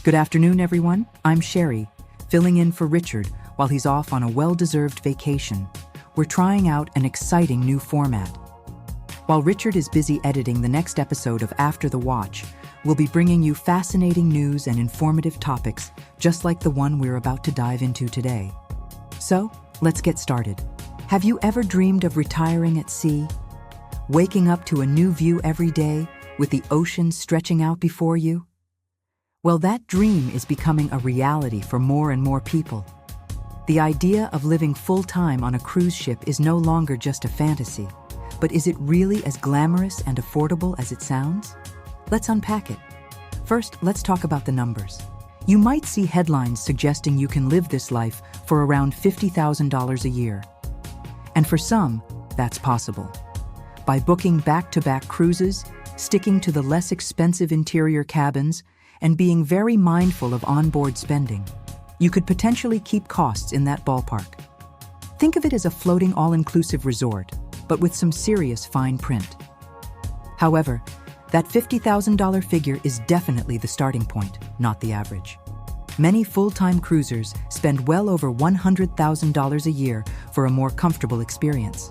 Good afternoon, everyone. I'm Sherry, filling in for Richard while he's off on a well-deserved vacation. We're trying out an exciting new format. While Richard is busy editing the next episode of After the Watch, we'll be bringing you fascinating news and informative topics, just like the one we're about to dive into today. So, let's get started. Have you ever dreamed of retiring at sea? Waking up to a new view every day with the ocean stretching out before you? Well, that dream is becoming a reality for more and more people. The idea of living full-time on a cruise ship is no longer just a fantasy. But is it really as glamorous and affordable as it sounds? Let's unpack it. First, let's talk about the numbers. You might see headlines suggesting you can live this life for around $50,000 a year. And for some, that's possible. By booking back-to-back cruises, sticking to the less expensive interior cabins, and being very mindful of onboard spending, you could potentially keep costs in that ballpark. Think of it as a floating all-inclusive resort, but with some serious fine print. However, that $50,000 figure is definitely the starting point, not the average. Many full-time cruisers spend well over $100,000 a year for a more comfortable experience.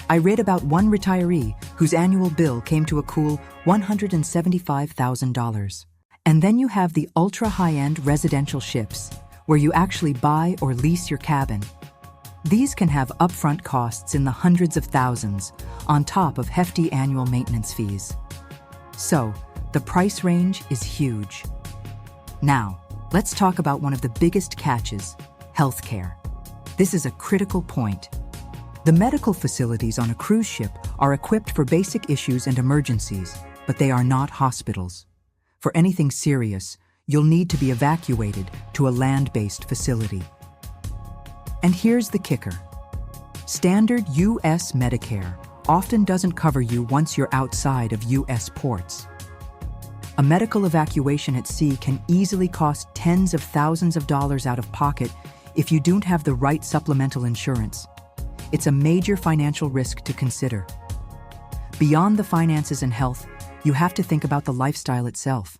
I read about one retiree whose annual bill came to a cool $175,000. And then you have the ultra-high-end residential ships, where you actually buy or lease your cabin. These can have upfront costs in the hundreds of thousands, on top of hefty annual maintenance fees. So, the price range is huge. Now, let's talk about one of the biggest catches: healthcare. This is a critical point. The medical facilities on a cruise ship are equipped for basic issues and emergencies, but they are not hospitals. For anything serious, you'll need to be evacuated to a land-based facility. And here's the kicker. Standard U.S. Medicare often doesn't cover you once you're outside of U.S. ports. A medical evacuation at sea can easily cost tens of thousands of dollars out of pocket if you don't have the right supplemental insurance. It's a major financial risk to consider. Beyond the finances and health, you have to think about the lifestyle itself.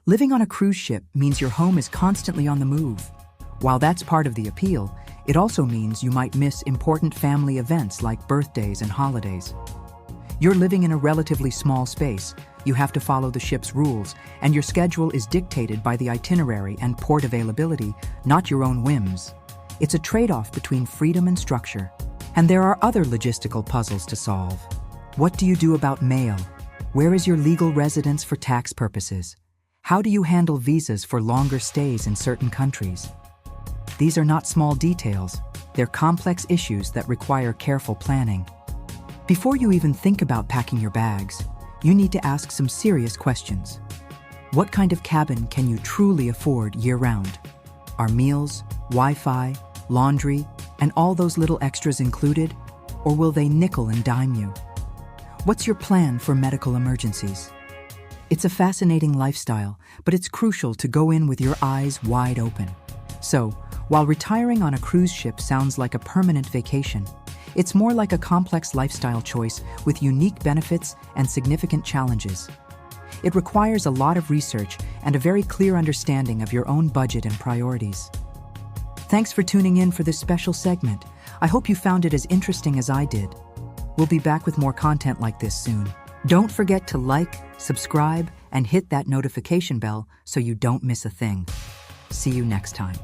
Living on a cruise ship means your home is constantly on the move. While that's part of the appeal, it also means you might miss important family events like birthdays and holidays. You're living in a relatively small space. You have to follow the ship's rules, and your schedule is dictated by the itinerary and port availability, not your own whims. It's a trade-off between freedom and structure. And there are other logistical puzzles to solve. What do you do about mail? Where is your legal residence for tax purposes? How do you handle visas for longer stays in certain countries? These are not small details. They're complex issues that require careful planning. Before you even think about packing your bags, you need to ask some serious questions. What kind of cabin can you truly afford year-round? Are meals, Wi-Fi, laundry, and all those little extras included? Or will they nickel and dime you? What's your plan for medical emergencies? It's a fascinating lifestyle, but it's crucial to go in with your eyes wide open. So, while retiring on a cruise ship sounds like a permanent vacation, it's more like a complex lifestyle choice with unique benefits and significant challenges. It requires a lot of research and a very clear understanding of your own budget and priorities. Thanks for tuning in for this special segment. I hope you found it as interesting as I did. We'll be back with more content like this soon. Don't forget to like, subscribe, and hit that notification bell so you don't miss a thing. See you next time.